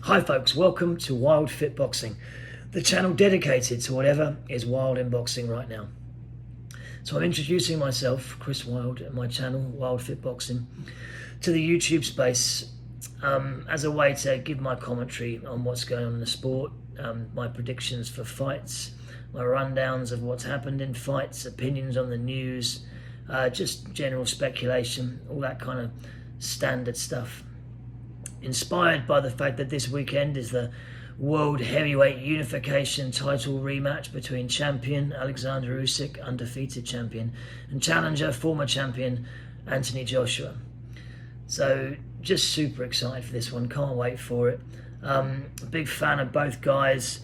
Hi folks, welcome to Wild Fit Boxing, the channel dedicated to whatever is wild in boxing right now. So I'm introducing myself, Chris Wild, and my channel, Wild Fit Boxing, to the YouTube space as a way to give my commentary on what's going on in the sport, my predictions for fights, my rundowns of what's happened in fights, opinions on the news, just general speculation, all that kind of standard stuff. Inspired by the fact that this weekend is the World Heavyweight Unification title rematch between champion Oleksandr Usyk, undefeated champion, and challenger, former champion Anthony Joshua. So just super excited for this one, can't wait for it. Big fan of both guys,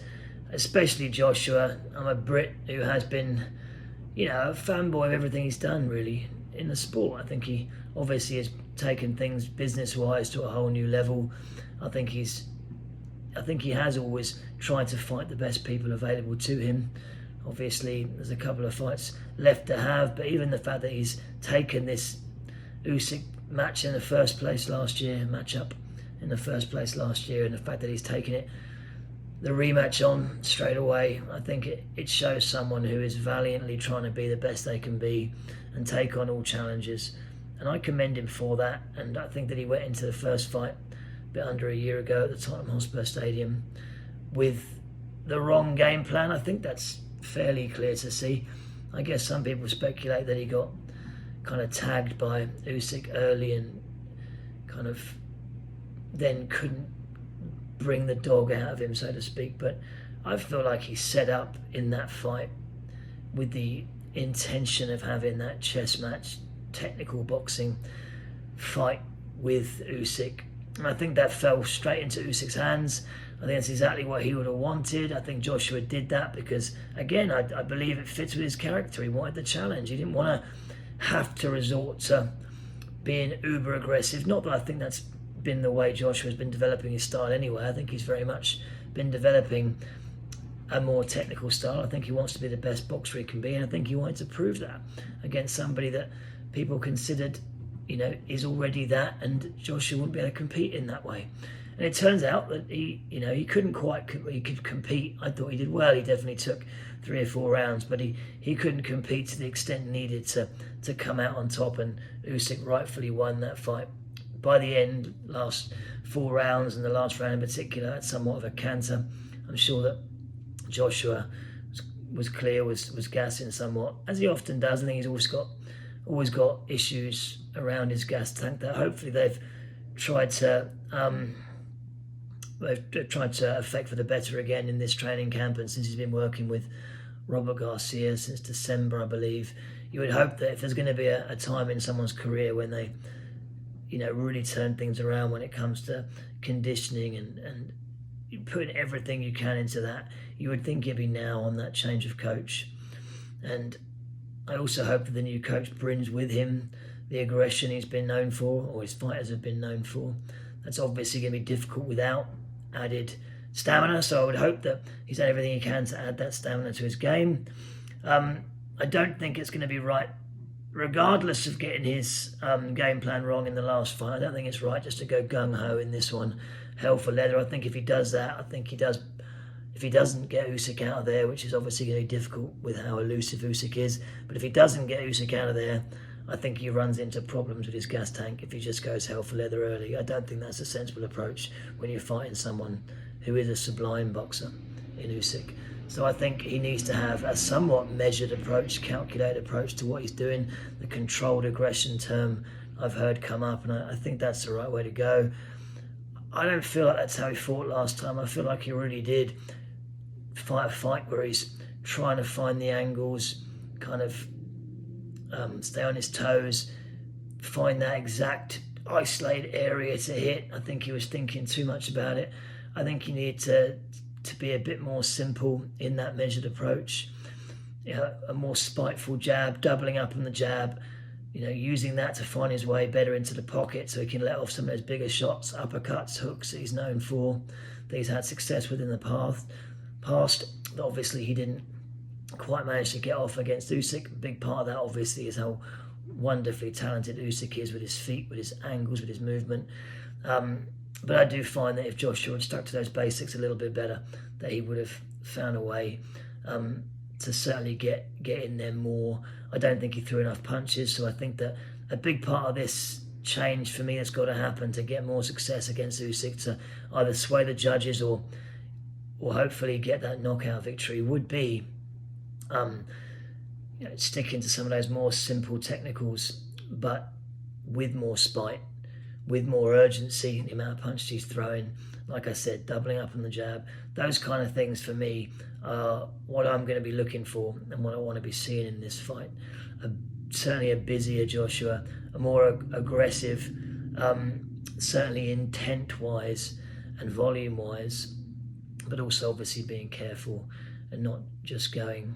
especially Joshua. I'm a Brit who has been, a fanboy of everything he's done really in the sport. I think he obviously has taken things business-wise to a whole new level. I think he has always tried to fight the best people available to him. Obviously, there's a couple of fights left to have, but even the fact that he's taken this Usyk matchup in the first place last year, and the fact that he's taken the rematch on straight away, I think it shows someone who is valiantly trying to be the best they can be and take on all challenges. And I commend him for that. And I think that he went into the first fight a bit under a year ago at the Tottenham Hotspur Stadium with the wrong game plan. I think that's fairly clear to see. I guess some people speculate that he got kind of tagged by Usyk early and kind of then couldn't bring the dog out of him, so to speak. But I feel like he set up in that fight with the intention of having that chess match, technical boxing fight with Usyk. And I think that fell straight into Usyk's hands. I think that's exactly what he would have wanted. I think Joshua did that because, again, I believe it fits with his character. He wanted the challenge. He didn't want to have to resort to being uber aggressive. Not that I think that's been the way Joshua has been developing his style anyway. I think he's very much been developing a more technical style. I think he wants to be the best boxer he can be, and I think he wanted to prove that against somebody that people considered, is already that, and Joshua wouldn't be able to compete in that way. And it turns out that he couldn't quite, he could compete. I thought he did well. He definitely took 3 or 4 rounds, but he couldn't compete to the extent needed to come out on top, and Usyk rightfully won that fight. By the end, last 4 rounds, and the last round in particular, had somewhat of a canter. I'm sure that Joshua was clear, was gassing somewhat, as he often does. I think he's always got issues around his gas tank that hopefully they've tried to affect for the better again in this training camp, and since he's been working with Robert Garcia since December, I believe. You would hope that if there's going to be a time in someone's career when they really turn things around when it comes to conditioning and putting everything you can into that, you would think it'd be now on that change of coach. And I also hope that the new coach brings with him the aggression he's been known for, or his fighters have been known for. That's obviously going to be difficult without added stamina, so I would hope that he's done everything he can to add that stamina to his game. I don't think it's going to be right, regardless of getting his game plan wrong in the last fight. I don't think it's right just to go gung-ho in this one, hell for leather. I think if he does that, if he doesn't get Usyk out of there, which is obviously going to be difficult with how elusive Usyk is, but if he doesn't get Usyk out of there, I think he runs into problems with his gas tank if he just goes hell for leather early. I don't think that's a sensible approach when you're fighting someone who is a sublime boxer in Usyk. So I think he needs to have a somewhat measured approach, calculated approach to what he's doing. The controlled aggression term I've heard come up, and I think that's the right way to go. I don't feel like that's how he fought last time. I feel like he really did fight a fight where he's trying to find the angles, kind of stay on his toes, find that exact isolated area to hit. I think he was thinking too much about it. I think he needed to be a bit more simple in that measured approach. A more spiteful jab, doubling up on the jab, using that to find his way better into the pocket so he can let off some of those bigger shots, uppercuts, hooks that he's known for, that he's had success with in the past. Obviously, he didn't quite manage to get off against Usyk. A big part of that, obviously, is how wonderfully talented Usyk is with his feet, with his angles, with his movement. But I do find that if Joshua had stuck to those basics a little bit better, that he would have found a way to certainly get in there more. I don't think he threw enough punches, so I think that a big part of this change for me that's got to happen to get more success against Usyk, to either sway the judges or hopefully get that knockout victory, would be sticking to some of those more simple technicals, but with more spite, with more urgency in the amount of punches he's throwing. Like I said, doubling up on the jab. Those kind of things for me are what I'm going to be looking for and what I want to be seeing in this fight. Certainly a busier Joshua, a more aggressive, certainly intent-wise and volume-wise, but also obviously being careful and not just going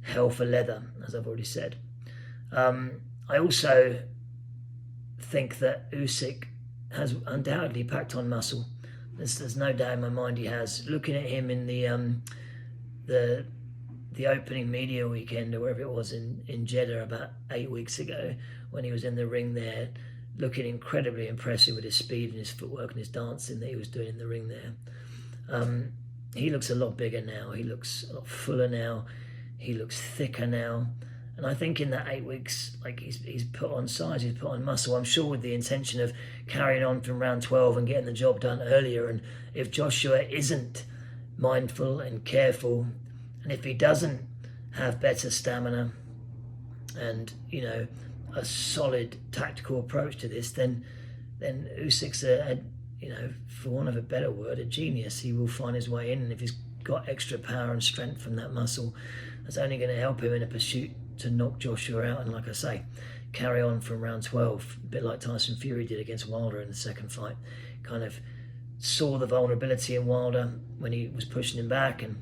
hell for leather, as I've already said. I also think that Usyk has undoubtedly packed on muscle. There's no doubt in my mind he has. Looking at him in the opening media weekend, or wherever it was in Jeddah about 8 weeks ago, when he was in the ring there, looking incredibly impressive with his speed and his footwork and his dancing that he was doing in the ring there. He looks a lot bigger now. He looks a lot fuller now. He looks thicker now. And I think in that 8 weeks, like he's put on size, he's put on muscle. I'm sure with the intention of carrying on from round 12 and getting the job done earlier. And if Joshua isn't mindful and careful, and if he doesn't have better stamina and, a solid tactical approach to this, then Usyk's for want of a better word, a genius. He will find his way in, and if he's got extra power and strength from that muscle, that's only going to help him in a pursuit to knock Joshua out. And like I say, carry on from round 12, a bit like Tyson Fury did against Wilder in the second fight. Kind of saw the vulnerability in Wilder when he was pushing him back, and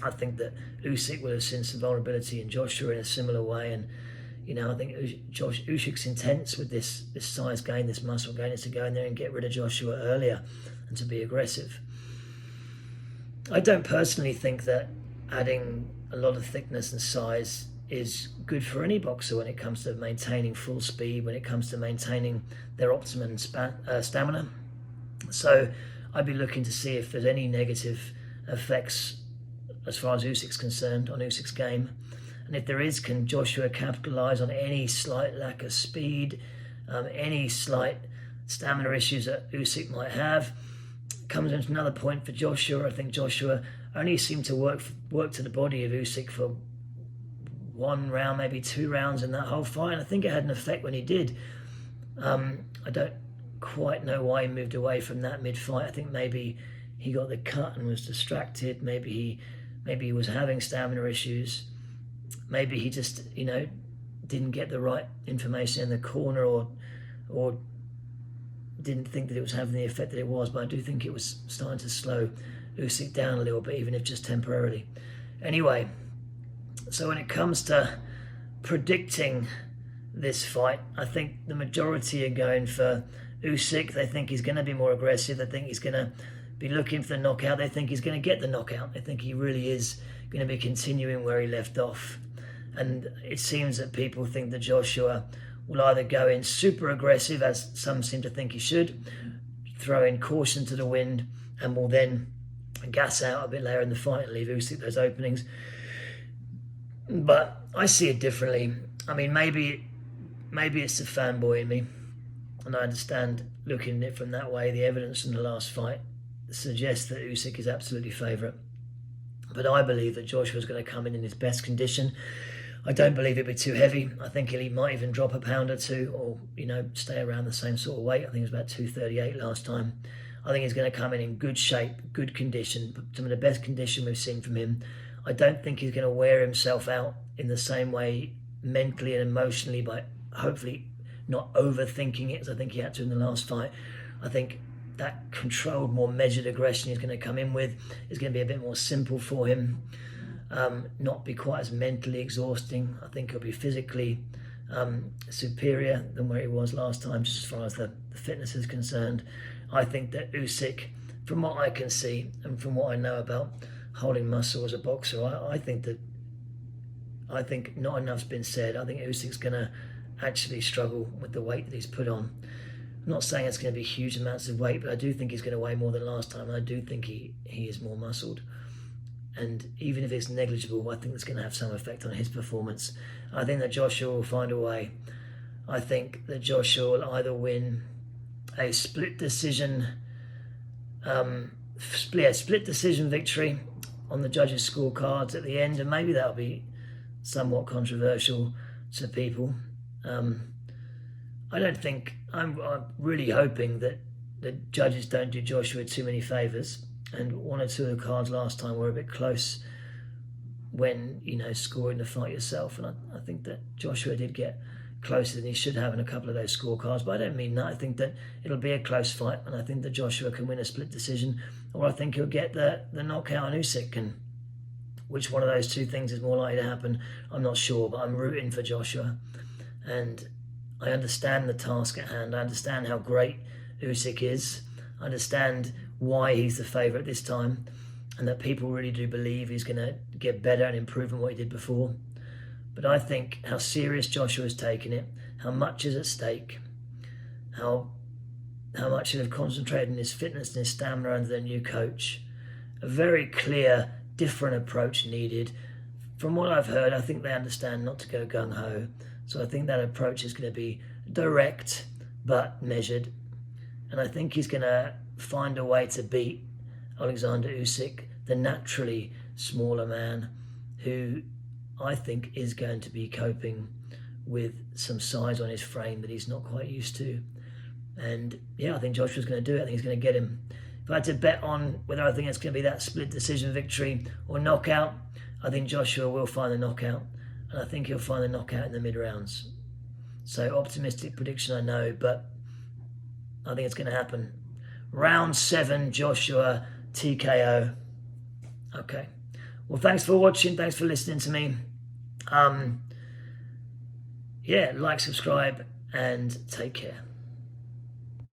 I think that Usyk will have seen some vulnerability in Joshua in a similar way. And I think Usyk's intense with this size gain, this muscle gain, is to go in there and get rid of Joshua earlier and to be aggressive. I don't personally think that adding a lot of thickness and size is good for any boxer when it comes to maintaining full speed, when it comes to maintaining their optimum stamina. So I'd be looking to see if there's any negative effects as far as Usyk's concerned on Usyk's game. And if there is, can Joshua capitalise on any slight lack of speed, any slight stamina issues that Usyk might have? Comes into another point for Joshua. I think Joshua only seemed to work to the body of Usyk for 1 round, maybe 2 rounds in that whole fight. And I think it had an effect when he did. I don't quite know why he moved away from that mid-fight. I think maybe he got the cut and was distracted. Maybe he was having stamina issues. Maybe he just, didn't get the right information in the corner, or didn't think that it was having the effect that it was. But I do think it was starting to slow Usyk down a little bit, even if just temporarily. Anyway, so when it comes to predicting this fight, I think the majority are going for Usyk. They think he's going to be more aggressive. They think he's going to be looking for the knockout. They think he's going to get the knockout. They think he really is going to be continuing where he left off. And it seems that people think that Joshua will either go in super aggressive, as some seem to think he should, throw in caution to the wind, and will then gas out a bit later in the fight and leave Usyk those openings. But I see it differently. I mean, maybe it's the fanboy in me, and I understand looking at it from that way. The evidence from the last fight suggests that Usyk is absolutely favourite. But I believe that Joshua's going to come in his best condition. I don't believe it'll be too heavy. I think he might even drop a pound or two, or stay around the same sort of weight. I think it was about 238 last time. I think he's going to come in good shape, good condition, some of the best condition we've seen from him. I don't think he's going to wear himself out in the same way mentally and emotionally by hopefully not overthinking it, as I think he had to in the last fight. I think that controlled, more measured aggression he's going to come in with is going to be a bit more simple for him, not be quite as mentally exhausting. I think he'll be physically superior than where he was last time, just as far as the fitness is concerned. I think that Usyk, from what I can see and from what I know about holding muscle as a boxer, I think not enough's been said. I think Usyk's going to actually struggle with the weight that he's put on. I'm not saying it's going to be huge amounts of weight, but I do think he's going to weigh more than last time. I do think he is more muscled. And even if it's negligible, I think it's going to have some effect on his performance. I think that Joshua will find a way. I think that Joshua will either win a split decision victory on the judges' scorecards at the end, and maybe that'll be somewhat controversial to people. I don't think, I'm really hoping that the judges don't do Joshua too many favours, and one or two of the cards last time were a bit close when, scoring the fight yourself, and I think that Joshua did get closer than he should have in a couple of those scorecards, but I don't mean that. I think that it'll be a close fight, and I think that Joshua can win a split decision, or I think he'll get the knockout on Usyk, and which one of those two things is more likely to happen, I'm not sure, but I'm rooting for Joshua, and I understand the task at hand. I understand how great Usyk is. I understand why he's the favourite this time, and that people really do believe he's going to get better and improve on what he did before. But I think how serious Joshua's taken it, how much is at stake, how much he'll have concentrated on his fitness and his stamina under their new coach. A very clear, different approach needed. From what I've heard, I think they understand not to go gung-ho. So I think that approach is going to be direct but measured. And I think he's going to find a way to beat Oleksandr Usyk, the naturally smaller man, who I think is going to be coping with some size on his frame that he's not quite used to. And yeah, I think Joshua's going to do it. I think he's going to get him. If I had to bet on whether I think it's going to be that split decision victory or knockout, I think Joshua will find the knockout. And I think he'll find the knockout in the mid-rounds. So optimistic prediction, I know, but I think it's going to happen. Round 7, Joshua TKO. Okay. Well, thanks for watching. Thanks for listening to me. Like, subscribe, and take care.